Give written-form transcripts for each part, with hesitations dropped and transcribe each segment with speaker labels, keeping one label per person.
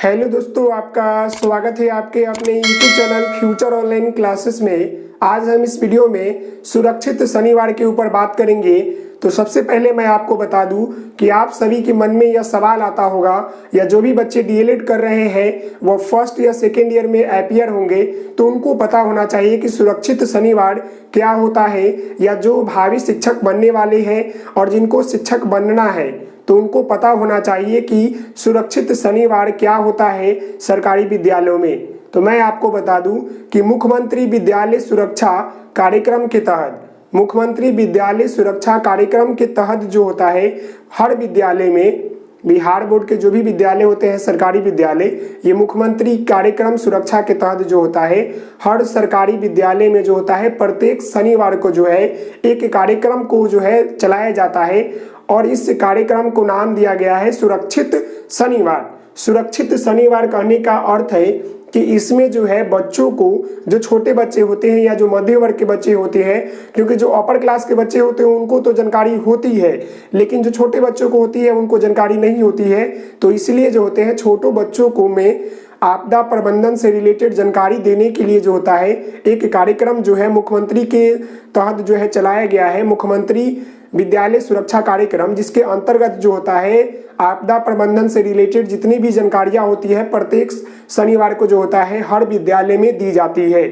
Speaker 1: Hello दोस्तों, आपका स्वागत है आपके अपने YouTube channel future online classes में। आज हम इस वीडियो में सुरक्षित शनिवार के ऊपर बात करेंगे। तो सबसे पहले मैं आपको बता दूं कि आप सभी के मन में यह सवाल आता होगा, या जो भी बच्चे डीएलएड कर रहे हैं वो फर्स्ट या सेकेंड ईयर में अपियर होंगे, तो उनको पता होना चाहिए कि सुरक्षित शनिवार क्या होता है। या जो भावी शिक्षक बनने वाले हैं और जिनको शिक्षक बनना है, तो उनको पता होना चाहिए कि सुरक्षित शनिवार क्या होता है सरकारी विद्यालयों में। तो मैं आपको बता दूं कि मुख्यमंत्री विद्यालय सुरक्षा कार्यक्रम के तहत, मुख्यमंत्री विद्यालय सुरक्षा कार्यक्रम के तहत जो होता है, हर विद्यालय में, बिहार बोर्ड के जो भी विद्यालय होते हैं सरकारी विद्यालय, ये मुख्यमंत्री कार्यक्रम सुरक्षा के तहत जो होता है, हर सरकारी विद्यालय में जो होता है प्रत्येक शनिवार को जो है एक कार्यक्रम को जो है चलाया जाता है। और इस कार्यक्रम को नाम दिया गया है सुरक्षित शनिवार। सुरक्षित शनिवार कहने का अर्थ है कि इसमें जो है बच्चों को, जो छोटे बच्चे होते हैं या जो मध्य वर्ग के बच्चे होते हैं, क्योंकि जो अपर क्लास के बच्चे होते हैं उनको तो जानकारी होती है, लेकिन जो छोटे बच्चों को होती है उनको जानकारी नहीं होती है। तो इसलिए जो होते हैं छोटों बच्चों को में आपदा प्रबंधन से रिलेटेड जानकारी देने के लिए जो होता है एक कार्यक्रम जो है मुख्यमंत्री के तहत जो है चलाया गया है, मुख्यमंत्री विद्यालय सुरक्षा कार्यक्रम, जिसके अंतर्गत जो होता है आपदा प्रबंधन से रिलेटेड जितनी भी जानकारियां होती है प्रत्येक शनिवार को जो होता है हर विद्यालय में दी जाती है।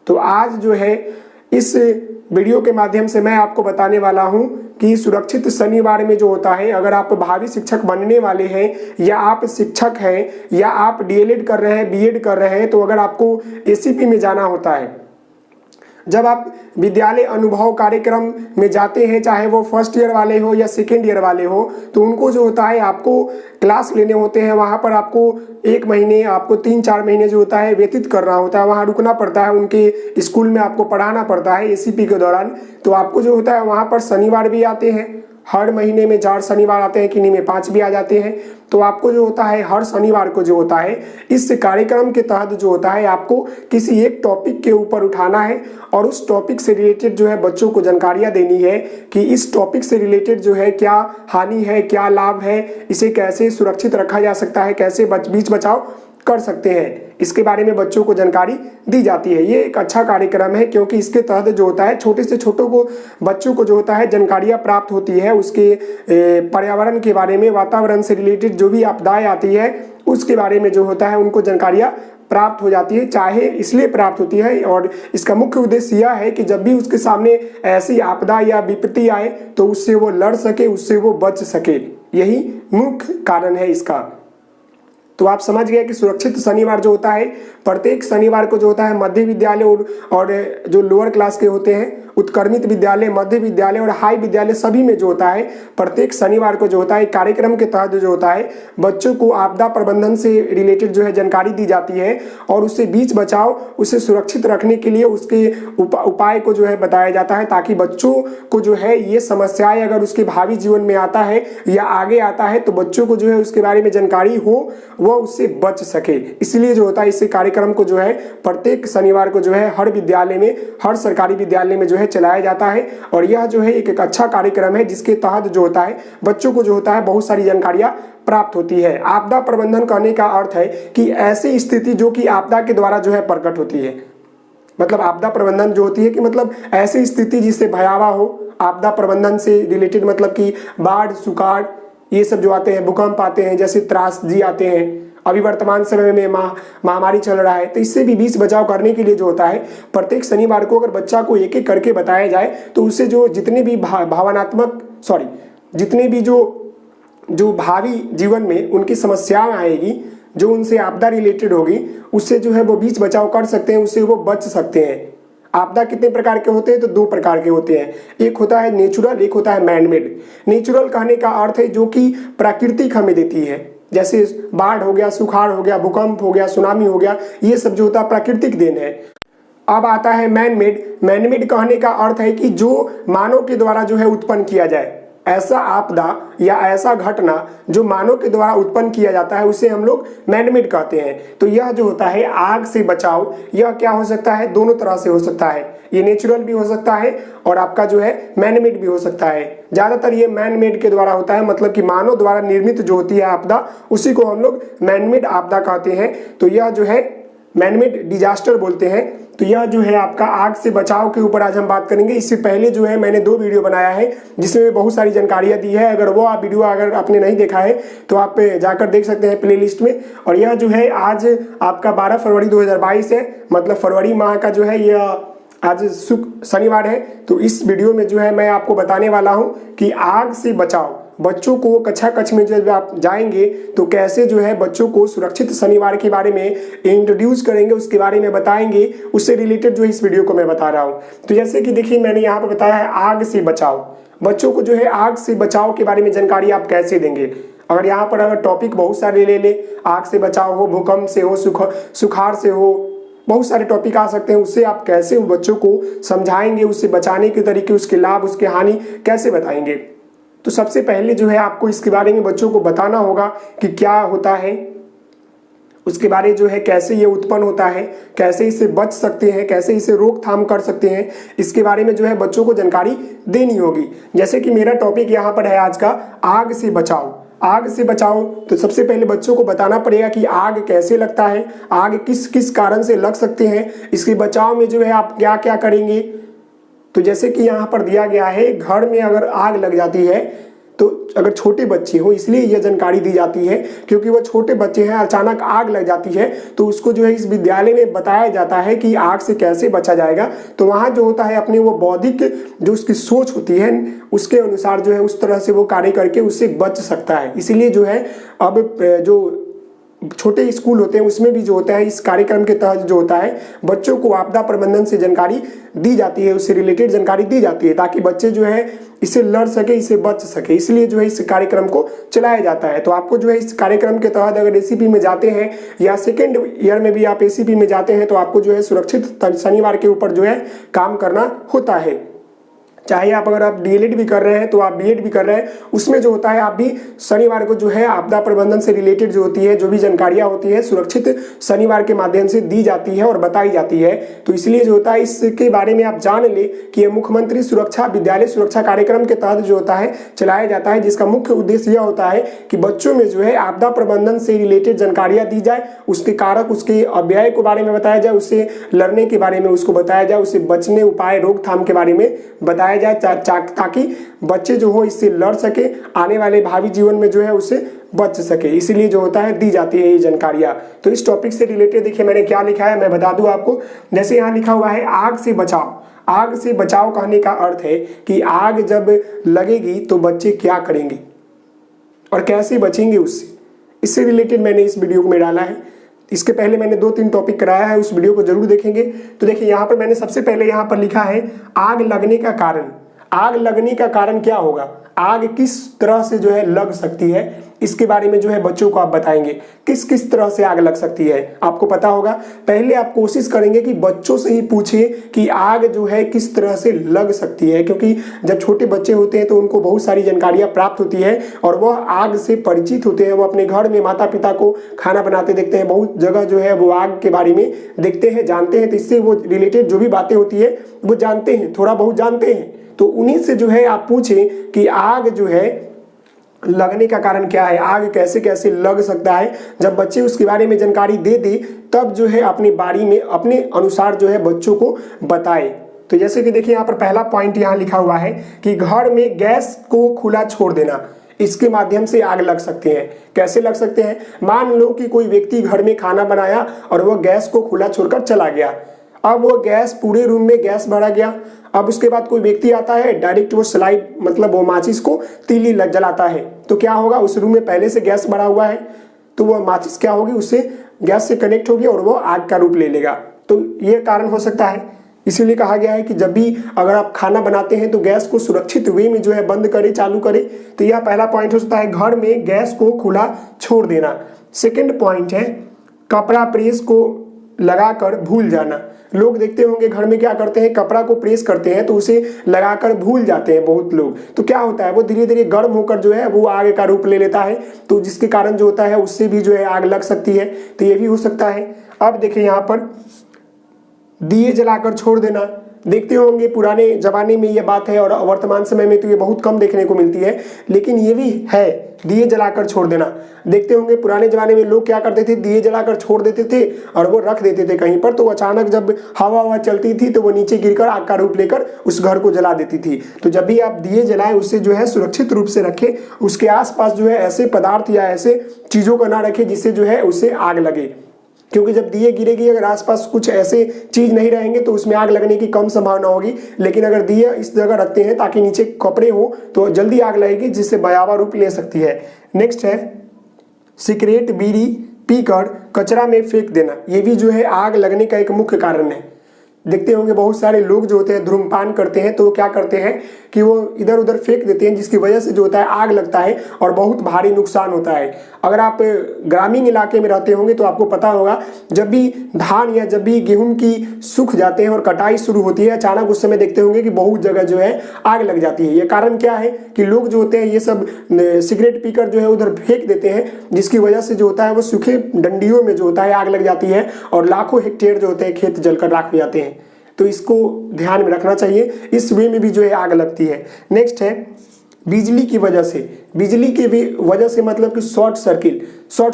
Speaker 1: तो आज जो है इस वीडियो के माध्यम से मैं आपको बताने वाला हूं कि सुरक्षित शनिवार में जो होता है, अगर आप भावी शिक्षक बनने वाले हैं, या आप शिक्षक हैं, या आप डीएलएड कर रहे हैं, बीएड कर रहे हैं, तो अगर आपको एसीपी में जाना होता है, जब आप विद्यालय अनुभव कार्यक्रम में जाते हैं, चाहे वो फर्स्ट ईयर वाले हो या सेकेंड ईयर वाले हो, तो उनको जो होता है आपको क्लास लेने होते हैं। वहाँ पर आपको 1 महीने, आपको 3-4 महीने जो होता है व्यतीत करना होता है, वहाँ रुकना पड़ता है, उनके स्कूल में आपको पढ़ाना पड़ता है एसीपी के दौरान। तो आपको जो होता है वहाँ पर शनिवार भी आते हैं, हर महीने में 4 शनिवार आते हैं, किन्हीं में 5 भी आ जाते हैं। तो आपको जो होता है हर शनिवार को जो होता है इस कार्यक्रम के तहत जो होता है आपको किसी एक टॉपिक के ऊपर उठाना है, और उस टॉपिक से रिलेटेड जो है बच्चों को जानकारियां देनी है कि इस टॉपिक से रिलेटेड जो है क्या हानि है, क्या लाभ है, इसे कैसे सुरक्षित रखा जा सकता है, कैसे बीच बचाव कर सकते हैं, इसके बारे में बच्चों को जानकारी दी जाती है। ये एक अच्छा कार्यक्रम है, क्योंकि इसके तहत जो होता है छोटे से छोटों को, बच्चों को जो होता है जानकारियां प्राप्त होती है, उसके पर्यावरण के बारे में, वातावरण से रिलेटेड जो भी आपदाएं आती है उसके बारे में जो होता है उनको जानकारियां प्राप्त हो जाती है। चाहे इसलिए प्राप्त होती है, और इसका मुख्य उद्देश्य यह है कि जब भी उसके सामने ऐसी आपदा या विपत्ति आए तो उससे वो लड़ सके, उससे वो बच सके, यही मुख्य कारण है इसका। तो आप समझ गए कि सुरक्षित शनिवार जो होता है प्रत्येक शनिवार को जो होता है मध्य विद्यालय और जो लोअर क्लास के होते हैं, उत्क्रमित विद्यालय, मध्य विद्यालय और हाई विद्यालय, सभी में जो होता है प्रत्येक शनिवार को जो होता है कार्यक्रम के तहत जो होता है बच्चों को आपदा प्रबंधन से रिलेटेड जो है जानकारी दी जाती है, और उससे बीच बचाव, उसे सुरक्षित रखने के लिए उसके उपाय को जो है बताया जाता है, ताकि बच्चों को जो है ये समस्याएं अगर उसके भावी जीवन में आता है या आगे आता है तो बच्चों को जो है उसके बारे में जानकारी हो, वह उससे बच सके। इसलिए जो होता है इस कार्यक्रम को जो है प्रत्येक शनिवार को जो है हर विद्यालय में, हर सरकारी विद्यालय में जो है चलाया जाता है। और यह जो है एक अच्छा कार्यक्रम है, जिसके तहत जो होता है बच्चों को जो होता है बहुत सारी जानकारियां प्राप्त होती है। आपदा प्रबंधन करने का अर्थ है कि ऐसी स्थिति जो कि आपदा के द्वारा जो है प्रकट होती है, मतलब आपदा प्रबंधन जो होती है कि मतलब ऐसी स्थिति जिससे भयावह हो, आपदा प्रबंधन से रिलेटेड मतलब कि बाढ़, सुखाड़, ये सब जो आते हैं, भूकंप आते हैं, जैसे त्रासदी आते हैं, अभी वर्तमान समय में महामारी चल रहा है, तो इससे भी बीच बचाव करने के लिए जो होता है प्रत्येक शनिवार को अगर बच्चा को एक एक करके बताया जाए तो उससे जो जितने भी जितने भी जो भावी जीवन में उनकी समस्याएं आएगी, जो उनसे आपदा रिलेटेड होगी, उससे जो है वो बीच बचाव कर सकते हैं, उससे वो बच सकते हैं। आपदा कितने प्रकार के होते हैं? तो 2 प्रकार के होते हैं, एक होता है नेचुरल, एक होता है मैनमेड। नेचुरल कहने का अर्थ है जो कि प्राकृतिक हमें देती है, जैसे बाढ़ हो गया, सुखाड़ हो गया, भूकंप हो गया, सुनामी हो गया, ये सब जो होता है प्राकृतिक देन है। अब आता है मैनमेड। मैनमेड कहने का अर्थ है कि जो मानव के द्वारा जो है उत्पन्न किया जाए, ऐसा आपदा या ऐसा घटना जो मानव के द्वारा उत्पन्न किया जाता है उसे हम लोग मैनमेड कहते हैं। तो यह जो होता है आग से बचाव, यह क्या हो सकता है, दोनों तरह से हो सकता है। ये नेचुरल भी हो सकता है और आपका जो है मैनमेड भी हो सकता है। ज्यादातर ये मैनमेड के द्वारा होता है, मतलब कि मानव द्वारा निर्मित जो होती है आपदा, उसी को हम लोग मैनमेड आपदा कहते हैं। तो यह जो है मैनमेड डिजास्टर बोलते हैं। तो यह जो है आपका आग से बचाव के ऊपर आज हम बात करेंगे। इससे पहले जो है मैंने 2 वीडियो बनाया है जिसमें बहुत सारी जानकारियां दी है। अगर वो आप वीडियो अगर आपने नहीं देखा है तो आप जाकर देख सकते हैं प्लेलिस्ट में। और यह जो है आज आपका 12 फरवरी 2022 है, मतलब फरवरी माह का जो है यह आज शनिवार है। तो इस वीडियो में जो है मैं आपको बताने वाला हूं कि आग से बचाव, बच्चों को कक्षा कक्ष में जब आप जाएंगे तो कैसे जो है बच्चों को सुरक्षित शनिवार के बारे में इंट्रोड्यूस करेंगे, उसके बारे में बताएंगे। उससे रिलेटेड जो इस वीडियो को मैं बता रहा हूं। तो जैसे कि देखिए मैंने यहाँ पर बताया है आग से बचाव, बच्चों को जो है आग से बचाव के बारे में जानकारी आप कैसे देंगे। अगर यहाँ पर अगर टॉपिक बहुत सारे ले ले, आग से बचाव हो, भूकंप से हो, सुखाड़ से हो, बहुत सारे टॉपिक आ सकते हैं। उससे आप कैसे बच्चों को समझाएंगे, उससे बचाने के तरीके, उसके लाभ, उसके हानि कैसे बताएंगे। तो सबसे पहले जो है आपको इसके बारे में बच्चों को बताना होगा कि क्या होता है, उसके बारे जो है कैसे ये उत्पन्न होता है, कैसे इसे बच सकते हैं, कैसे इसे रोकथाम कर सकते हैं, इसके बारे में जो है बच्चों को जानकारी देनी होगी। जैसे कि मेरा टॉपिक यहाँ पर है आज का आग से बचाव। आग से बचाओ तो सबसे पहले बच्चों को बताना पड़ेगा कि आग कैसे लगता है, आग किस किस कारण से लग सकते हैं, इसके बचाव में जो है आप क्या क्या करेंगे। तो जैसे कि यहाँ पर दिया गया है, घर में अगर आग लग जाती है तो अगर छोटे बच्चे हो, इसलिए यह जानकारी दी जाती है क्योंकि वो छोटे बच्चे हैं, अचानक आग लग जाती है तो उसको जो है इस विद्यालय में बताया जाता है कि आग से कैसे बचा जाएगा। तो वहाँ जो होता है अपने वो बौद्धिक जो उसकी सोच होती है उसके अनुसार जो है उस तरह से वो कार्य करके उससे बच सकता है। इसीलिए जो है अब जो छोटे स्कूल होते हैं उसमें भी जो होता है इस कार्यक्रम के तहत जो होता है बच्चों को आपदा प्रबंधन से जानकारी दी जाती है, उससे रिलेटेड जानकारी दी जाती है ताकि बच्चे जो है इसे लड़ सके, इसे बच सके। इसलिए जो है इस कार्यक्रम को चलाया जाता है। तो आपको जो है इस कार्यक्रम के तहत अगर एसीपी में जाते हैं या सेकेंड ईयर में भी आप एसीपी में जाते हैं तो आपको जो है सुरक्षित शनिवार के ऊपर जो है काम करना होता है। चाहे आप अगर आप डीएलएड भी कर रहे हैं तो आप बीएड भी कर रहे हैं, उसमें जो होता है आप भी शनिवार को जो है आपदा प्रबंधन से रिलेटेड जो होती है, जो भी जानकारियां होती है सुरक्षित शनिवार के माध्यम से दी जाती है और बताई जाती है। तो इसलिए जो होता है इसके बारे में आप जान ले कि ये मुख्यमंत्री सुरक्षा विद्यालय सुरक्षा कार्यक्रम के तहत जो होता है चलाया जाता है, जिसका मुख्य उद्देश्य यह होता है कि बच्चों में जो है आपदा प्रबंधन से रिलेटेड जानकारियां दी जाए, उसके कारक, उसके अव्यय के बारे में बताया जाए, उससे लड़ने के बारे में उसको बताया जाए, उससे बचने उपाय रोकथाम के बारे में बताया जाए ताकि बच्चे जो हो इससे लड़ सके, आने वाले भावी जीवन में जो है उससे बच सके। इसीलिए जो होता है दी जाती है ये जानकारियां। तो इस टॉपिक से रिलेटेड देखिए मैंने क्या लिखा है, मैं बता दूं आपको। जैसे यहाँ लिखा हुआ है आग से बचाव। आग से बचाव कहने का अर्थ है कि आग जब लगेगी तो बच्चे क्या करेंगे और कैसे बचेंगे उससे। इससे रिलेटेड मैंने इस वीडियो में डाला है। इसके पहले मैंने 2-3 टॉपिक कराया है, उस वीडियो को जरूर देखेंगे। तो देखिए यहाँ पर मैंने सबसे पहले यहाँ पर लिखा है आग लगने का कारण। आग लगने का कारण क्या होगा, आग किस तरह से जो है लग सकती है, इसके बारे में जो है बच्चों को आप बताएंगे किस किस तरह से आग लग सकती है। आपको पता होगा, पहले आप कोशिश करेंगे कि बच्चों से ही पूछें कि आग जो है किस तरह से लग सकती है, क्योंकि जब छोटे बच्चे होते हैं तो उनको बहुत सारी जानकारियां प्राप्त होती है और वह आग से परिचित होते हैं। वो अपने घर में माता पिता को खाना बनाते देखते हैं, बहुत जगह जो है वो आग के बारे में देखते हैं, जानते हैं। तो इससे वो रिलेटेड जो भी बातें होती है वो जानते हैं, थोड़ा बहुत जानते हैं। तो उन्हीं से जो है आप पूछें कि आग जो है लगने का कारण क्या है, आग कैसे कैसे लग सकता है। जब बच्चे उसके बारे में जानकारी दे दे तब जो है अपनी बारी में अपने अनुसार जो है बच्चों को बताए। तो जैसे कि देखिए यहाँ पर पहला पॉइंट यहाँ लिखा हुआ है कि घर में गैस को खुला छोड़ देना, इसके माध्यम से आग लग सकते हैं। कैसे लग सकते हैं, मान लो कि कोई व्यक्ति घर में खाना बनाया और वह गैस को खुला छोड़कर चला गया। अब वो गैस पूरे रूम में गैस भरा गया। अब उसके बाद कोई व्यक्ति आता है, डायरेक्ट वो स्लाइड मतलब वो माचिस को तीली लग जलाता है, तो क्या होगा, उस रूम में पहले से गैस भरा हुआ है तो वो माचिस क्या होगी, उससे गैस से कनेक्ट होगी और वो आग का रूप ले लेगा। तो ये कारण हो सकता है। इसीलिए कहा गया है कि जब भी अगर आप खाना बनाते हैं तो गैस को सुरक्षित वे में जो है बंद करें, चालू करें। तो यह पहला पॉइंट हो सकता है, घर में गैस को खुला छोड़ देना। सेकेंड पॉइंट है कपड़ा प्रेस को लगाकर भूल जाना। लोग देखते होंगे घर में क्या करते हैं, कपड़ा को प्रेस करते हैं तो उसे लगाकर भूल जाते हैं बहुत लोग। तो क्या होता है, वो धीरे धीरे गर्म होकर जो है वो आग का रूप ले लेता है, तो जिसके कारण जो होता है उससे भी जो है आग लग सकती है। तो ये भी हो सकता है। अब देखिए यहाँ पर दिए जलाकर छोड़ देना। देखते होंगे पुराने जमाने में ये बात है और वर्तमान समय में तो ये बहुत कम देखने को मिलती है, लेकिन ये भी है, दिए जलाकर छोड़ देना। देखते होंगे पुराने जमाने में लोग क्या करते थे, दिए जलाकर छोड़ देते थे और वो रख देते थे कहीं पर, तो अचानक जब हवा चलती थी तो वो नीचे गिरकर आग का रूप लेकर उस घर को जला देती थी। तो जब भी आप दिए जलाएं उसे जो है सुरक्षित रूप से रखें, उसके आसपास जो है ऐसे पदार्थ या ऐसे चीजों को ना रखें जिससे जो है उसे आग लगे, क्योंकि जब दिए गिरेगी अगर आसपास कुछ ऐसे चीज नहीं रहेंगे तो उसमें आग लगने की कम संभावना होगी। लेकिन अगर दिए इस जगह रखते हैं ताकि नीचे कपड़े हो तो जल्दी आग लगेगी, जिससे भयावह रूप ले सकती है। नेक्स्ट है सिगरेट बीड़ी पीकर कचरा में फेंक देना। ये भी जो है आग लगने का एक मुख्य कारण है। देखते होंगे बहुत सारे लोग जो होते हैं धूम्रपान करते हैं तो क्या करते हैं कि वो इधर उधर फेंक देते हैं, जिसकी वजह से जो होता है आग लगता है और बहुत भारी नुकसान होता है। अगर आप ग्रामीण इलाके में रहते होंगे तो आपको पता होगा, जब भी धान या जब भी गेहूं की सूख जाते हैं और कटाई शुरू होती है, अचानक उस समय देखते होंगे कि बहुत जगह जो है आग लग जाती है। ये कारण क्या है कि लोग जो होते हैं ये सब सिगरेट पीकर जो है उधर फेंक देते हैं, जिसकी वजह से जो होता है वो सूखे डंडियों में जो होता है आग लग जाती है और लाखों हेक्टेयर जो होते हैं खेत जलकर राख हो जाते हैं। तो इसको ध्यान में रखना चाहिए, इस वे में भी जो है आग लगती है। नेक्स्ट है बिजली की वजह से। बिजली की वजह से मतलब कि शॉर्ट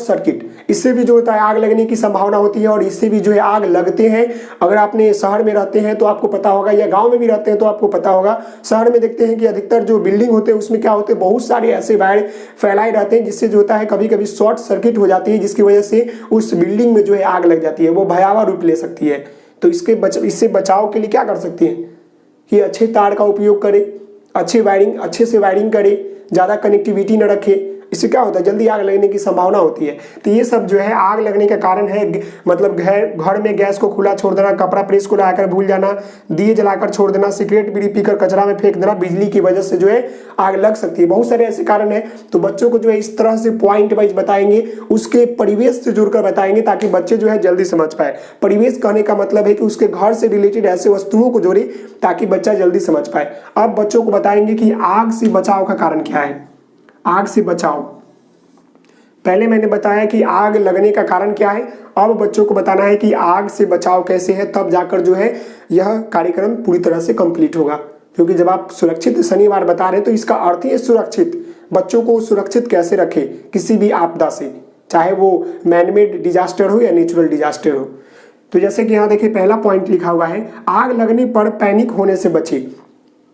Speaker 1: सर्किट, इससे भी जो होता है आग लगने की संभावना होती है और इससे भी जो है आग लगते हैं। अगर आपने शहर में रहते हैं तो आपको पता होगा, या गांव में भी रहते हैं तो आपको पता होगा। शहर में देखते हैं कि अधिकतर जो बिल्डिंग होते हैं उसमें क्या होते हैं, बहुत सारे ऐसे वायर फैलाए रहते हैं, जिससे जो होता है कभी कभी शॉर्ट सर्किट हो जाती है, जिसकी वजह से उस बिल्डिंग में जो है आग लग जाती है, वो भयावह रूप ले सकती है। तो इससे बचाव के लिए क्या कर सकते हैं कि अच्छे तार का उपयोग करें, अच्छे से वायरिंग करें, ज़्यादा कनेक्टिविटी न रखें। इससे क्या होता है जल्दी आग लगने की संभावना होती है। तो ये सब जो है आग लगने का कारण है। मतलब घर में गैस को खुला छोड़ देना, कपड़ा प्रेस को लगाकर भूल जाना, दिए जलाकर छोड़ देना, सिगरेट बीड़ी पीकर कचरा में फेंक देना, बिजली की वजह से जो है आग लग सकती है। बहुत सारे ऐसे कारण है। तो बच्चों को जो है इस तरह से पॉइंट वाइज बताएंगे, उसके परिवेश से जुड़कर बताएंगे ताकि बच्चे जो है जल्दी समझ पाए। परिवेश कहने का मतलब है कि उसके घर से रिलेटेड ऐसे वस्तुओं को जोड़े ताकि बच्चा जल्दी समझ पाए। अब बच्चों को बताएंगे कि आग से बचाव का कारण क्या है। आग से बचाव, पहले मैंने बताया कि आग लगने का कारण क्या है, अब बच्चों को बताना है कि आग से बचाव कैसे है, तब जाकर जो है यह कार्यक्रम पूरी तरह से कंप्लीट होगा। क्योंकि जब आप सुरक्षित शनिवार बता रहे हैं तो इसका अर्थ ही है सुरक्षित। बच्चों को सुरक्षित कैसे रखें किसी भी आपदा से, चाहे वो मैनमेड डिजास्टर हो या नेचुरल डिजास्टर हो। तो जैसे कि यहाँ देखिए पहला पॉइंट लिखा हुआ है, आग लगने पर पैनिक होने से बचे।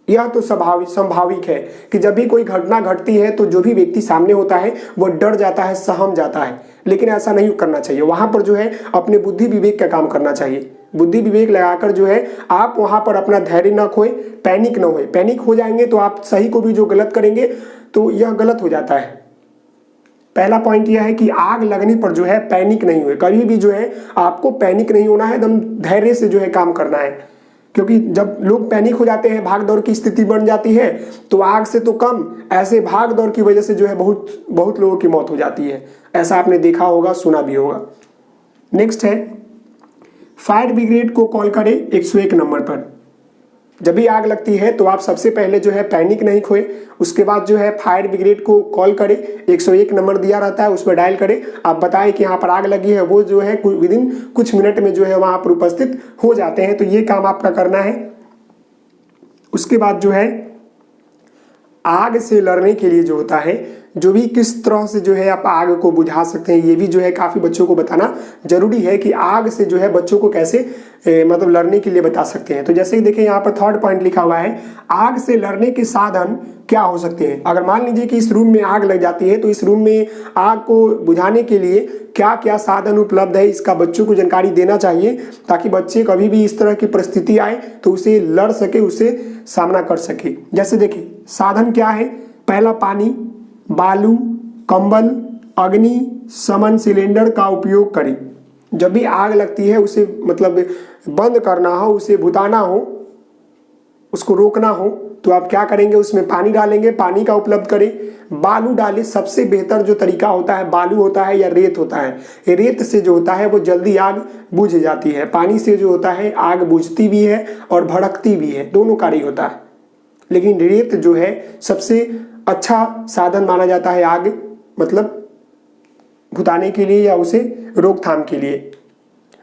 Speaker 1: यह तो स्वाभाविक है कि जब भी कोई घटना घटती है तो जो भी व्यक्ति सामने होता है वो डर जाता है, सहम जाता है, लेकिन ऐसा नहीं करना चाहिए। वहां पर जो है अपने बुद्धि विवेक का काम करना चाहिए। बुद्धि विवेक लगाकर जो है आप वहां पर अपना धैर्य न खोए, पैनिक न होए। पैनिक हो जाएंगे तो आप सही को भी जो गलत करेंगे तो यह गलत हो जाता है। पहला पॉइंट यह है कि आग लगने पर जो है पैनिक नहीं हुए। कभी भी जो है आपको पैनिक नहीं होना है, एकदम धैर्य से जो है काम करना है। क्योंकि जब लोग पैनिक हो जाते हैं, भाग दौड़ की स्थिति बन जाती है, तो आग से तो कम ऐसे भाग दौड़ की वजह से जो है बहुत लोगों की मौत हो जाती है। ऐसा आपने देखा होगा, सुना भी होगा। नेक्स्ट है फायर ब्रिगेड को कॉल करें 101 नंबर पर। जब भी आग लगती है तो आप सबसे पहले जो है पैनिक नहीं खोए, उसके बाद जो है फायर ब्रिगेड को कॉल करें। 101 नंबर दिया रहता है, उस पर डायल करें, आप बताएं कि यहाँ पर आग लगी है, वो जो है विदिन कुछ मिनट में जो है वहां पर उपस्थित हो जाते हैं। तो ये काम आपका करना है। उसके बाद जो है आग से लड़ने के लिए जो होता है, जो भी किस तरह से जो है आप आग को बुझा सकते हैं, ये भी जो है काफी बच्चों को बताना जरूरी है कि आग से जो है बच्चों को कैसे मतलब लड़ने के लिए बता सकते हैं। तो जैसे ही देखिए यहाँ पर थर्ड पॉइंट लिखा हुआ है, आग से लड़ने के साधन क्या हो सकते हैं। अगर मान लीजिए कि इस रूम में आग लग जाती है तो इस रूम में आग को बुझाने के लिए क्या क्या साधन उपलब्ध है, इसका बच्चों को जानकारी देना चाहिए, ताकि बच्चे कभी भी इस तरह की परिस्थिति आए तो उसे लड़ सके, उसे सामना कर सके। जैसे देखिए साधन क्या है, पहला पानी, बालू, कंबल, अग्नि शमन सिलेंडर का उपयोग करें। जब भी आग लगती है उसे मतलब बंद करना हो, उसे बुझाना हो, उसको रोकना हो तो आप क्या करेंगे, उसमें पानी डालेंगे, पानी का उपलब्ध करें, बालू डालें। सबसे बेहतर जो तरीका होता है बालू होता है या रेत होता है। रेत से जो होता है वो जल्दी आग बुझ जाती है, पानी से जो होता है आग बुझती भी है और भड़कती भी है, दोनों कार्य होता है। लेकिन रेत जो है सबसे अच्छा साधन माना जाता है आग मतलब बुझाने के लिए या उसे रोकथाम के लिए।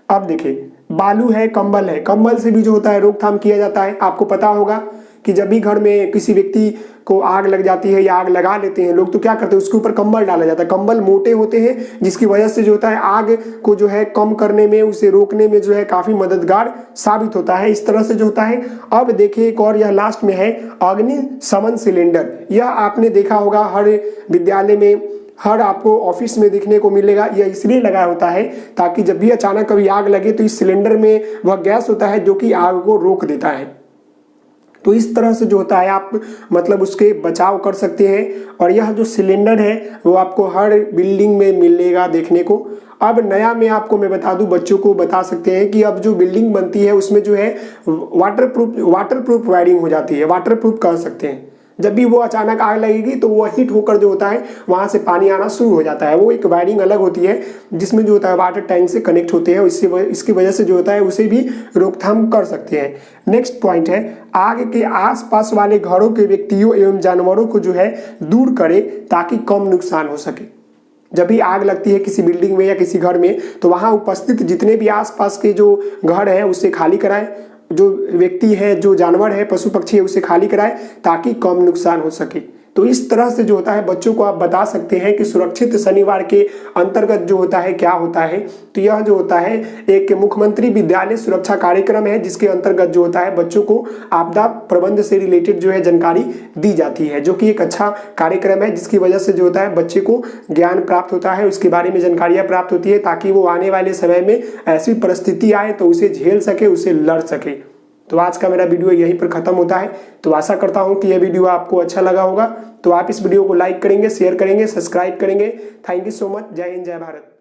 Speaker 1: अब देखिए बालू है, कंबल है, कंबल से भी जो होता है रोकथाम किया जाता है। आपको पता होगा कि जब भी घर में किसी व्यक्ति को आग लग जाती है या आग लगा लेते हैं लोग, तो क्या करते हैं, उसके ऊपर कंबल डाला जाता है। कंबल मोटे होते हैं जिसकी वजह से जो होता है आग को जो है कम करने में, उसे रोकने में जो है काफी मददगार साबित होता है। इस तरह से जो होता है। अब देखिए एक और, यह लास्ट में है अग्निशमन सिलेंडर। यह आपने देखा होगा हर विद्यालय में, हर आपको ऑफिस में देखने को मिलेगा। यह इसलिए लगा होता है ताकि जब भी अचानक कभी आग लगे तो इस सिलेंडर में वह गैस होता है जो कि आग को रोक देता है। तो इस तरह से जो होता है आप मतलब उसके बचाव कर सकते हैं। और यह जो सिलेंडर है वो आपको हर बिल्डिंग में मिलेगा देखने को। अब नया में आपको मैं बता दूं, बच्चों को बता सकते हैं कि अब जो बिल्डिंग बनती है उसमें जो है वाटरप्रूफ वायरिंग हो जाती है, वाटरप्रूफ कर सकते हैं। जब भी वो अचानक आग लगेगी तो वो हीट होकर जो होता है वहां से पानी आना शुरू हो जाता है। वो एक वायरिंग अलग होती है जिसमें जो होता है वाटर टैंक से कनेक्ट होते हैं, इसकी वजह से जो होता है उसे भी रोकथाम कर सकते हैं। नेक्स्ट पॉइंट है आग के आसपास वाले घरों के व्यक्तियों एवं जानवरों को जो है दूर करें ताकि कम नुकसान हो सके। जब भी आग लगती है किसी बिल्डिंग में या किसी घर में तो वहां उपस्थित जितने भी आसपास के जो घर है उसे खाली कराएं, जो व्यक्ति है, जो जानवर है, पशु पक्षी है, उसे खाली कराएं ताकि कम नुकसान हो सके। तो इस तरह से जो होता है बच्चों को आप बता सकते हैं कि सुरक्षित शनिवार के अंतर्गत जो होता है क्या होता है। तो यह जो होता है एक मुख्यमंत्री विद्यालय सुरक्षा कार्यक्रम है जिसके अंतर्गत जो होता है बच्चों को आपदा प्रबंध से रिलेटेड जो है जानकारी दी जाती है, जो कि एक अच्छा कार्यक्रम है जिसकी वजह से जो होता है बच्चे को ज्ञान प्राप्त होता है, उसके बारे में जानकारियां प्राप्त होती है ताकि वो आने वाले समय में ऐसी परिस्थिति आए तो उसे झेल सके, उसे लड़ सके। तो आज का मेरा वीडियो यहीं पर खत्म होता है। तो आशा करता हूं कि यह वीडियो आपको अच्छा लगा होगा। तो आप इस वीडियो को लाइक करेंगे, शेयर करेंगे, सब्सक्राइब करेंगे। Thank you so much. जय हिंद, जय भारत।